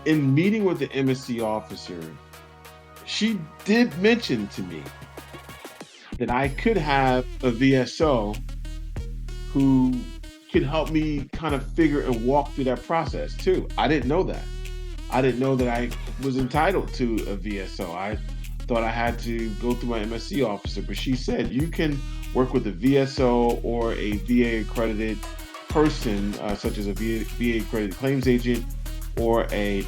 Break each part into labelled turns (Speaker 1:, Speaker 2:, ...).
Speaker 1: in meeting with the MSC officer, she did mention to me that I could have a VSO who could help me kind of figure and walk through that process too. I didn't know that. I didn't know that I was entitled to a VSO. I thought I had to go through my MSC officer, but she said you can work with a VSO or a VA accredited person, such as a VA accredited claims agent or a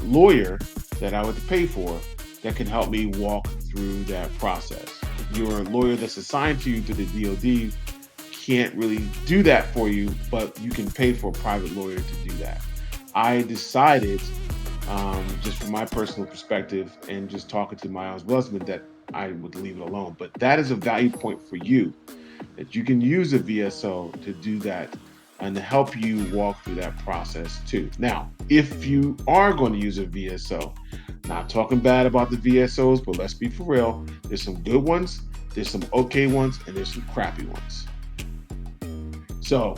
Speaker 1: lawyer that I would pay for that can help me walk through that process. Your lawyer that's assigned to you through the DoD can't really do that for you, but you can pay for a private lawyer to do that. I decided, just from my personal perspective and just talking to my husband, that I would leave it alone. But that is a value point for you, that you can use a VSO to do that and to help you walk through that process too. Now, if you are going to use a VSO, not talking bad about the VSOs, but let's be for real, there's some good ones, there's some okay ones, and there's some crappy ones. So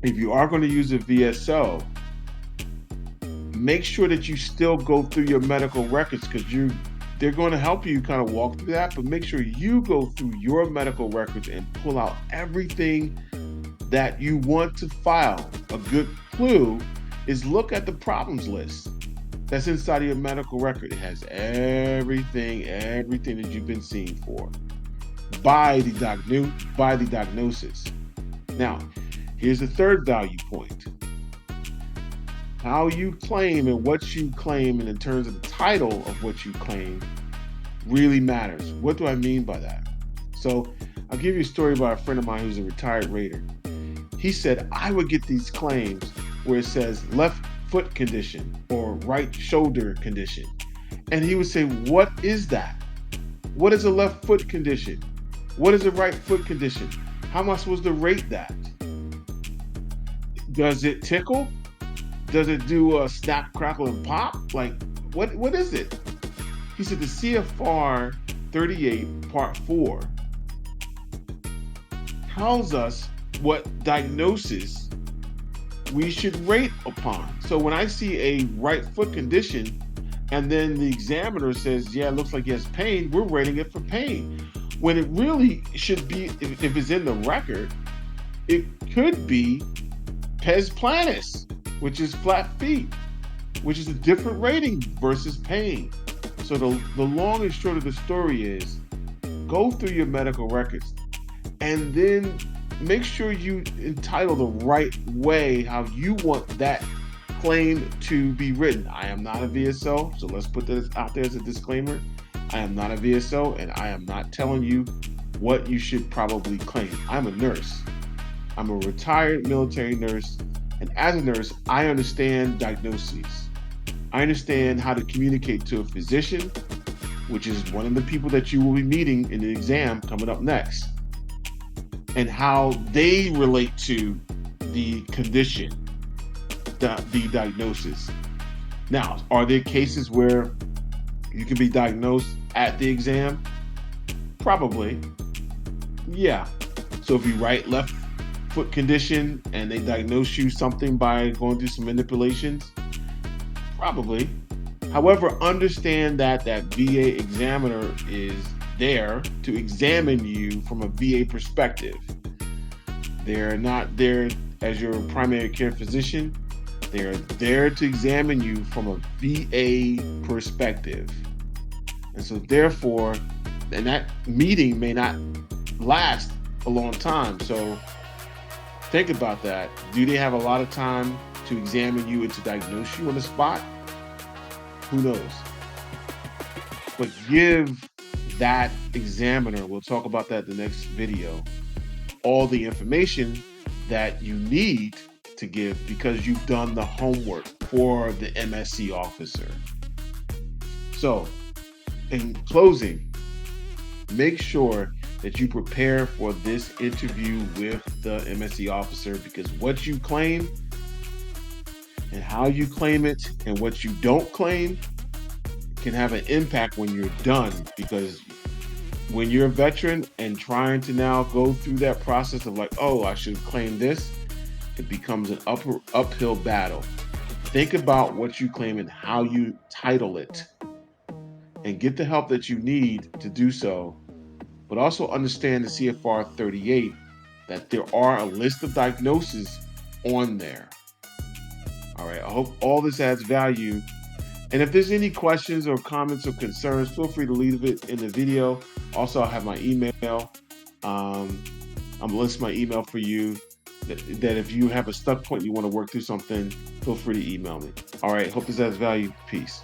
Speaker 1: if you are going to use a VSO, make sure that you still go through your medical records, because they're going to help you kind of walk through that, but make sure you go through your medical records and pull out everything that you want to file. A good clue is look at the problems list that's inside of your medical record. It has everything that you've been seen for by the diagnosis. Now, here's the third value point. How you claim and what you claim, and in terms of the title of what you claim, really matters. What do I mean by that? So I'll give you a story about a friend of mine who's a retired Raider. He said, I would get these claims where it says left foot condition or right shoulder condition. And he would say, what is that? What is a left foot condition? What is a right foot condition? How am I supposed to rate that? Does it tickle? Does it do a snap, crackle, and pop? Like, what is it? He said the CFR 38 Part 4 tells us what diagnosis we should rate upon. So when I see a right foot condition and then the examiner says, yeah, it looks like he has pain, we're rating it for pain. When it really should be, if it's in the record, it could be pes planus, which is flat feet, which is a different rating versus pain. So the long and short of the story is, go through your medical records and then make sure you entitle the right way how you want that claim to be written. I am not a VSO, so let's put this out there as a disclaimer. I am not a VSO, and I am not telling you what you should probably claim. I'm a nurse. I'm a retired military nurse, and as a nurse, I understand diagnoses. I understand how to communicate to a physician, which is one of the people that you will be meeting in the exam coming up next, and how they relate to the condition, the diagnosis. Now, are there cases where you can be diagnosed at the exam? Probably. Yeah. So if you write left foot condition and they diagnose you something by going through some manipulations, probably. However, understand that VA examiner is there to examine you from a VA perspective. They're not there as your primary care physician. They're there to examine you from a VA perspective. And so therefore, and that meeting may not last a long time. So think about that. Do they have a lot of time to examine you and to diagnose you on the spot? Who knows? But give that examiner, we'll talk about that in the next video, all the information that you need to give, because you've done the homework for the MSC officer. So, in closing, make sure that you prepare for this interview with the MSC officer, because what you claim and how you claim it and what you don't claim can have an impact when you're done. Because when you're a veteran and trying to now go through that process of like, oh, I should claim this, it becomes an uphill battle. Think about what you claim and how you title it, and get the help that you need to do so. But also understand the CFR 38 that there are a list of diagnoses on there. All right, I hope all this adds value. And if there's any questions or comments or concerns, feel free to leave it in the video. Also, I have my email. I'm listing my email for you. That if you have a stuck point, you want to work through something, feel free to email me. All right, hope this adds value. Peace.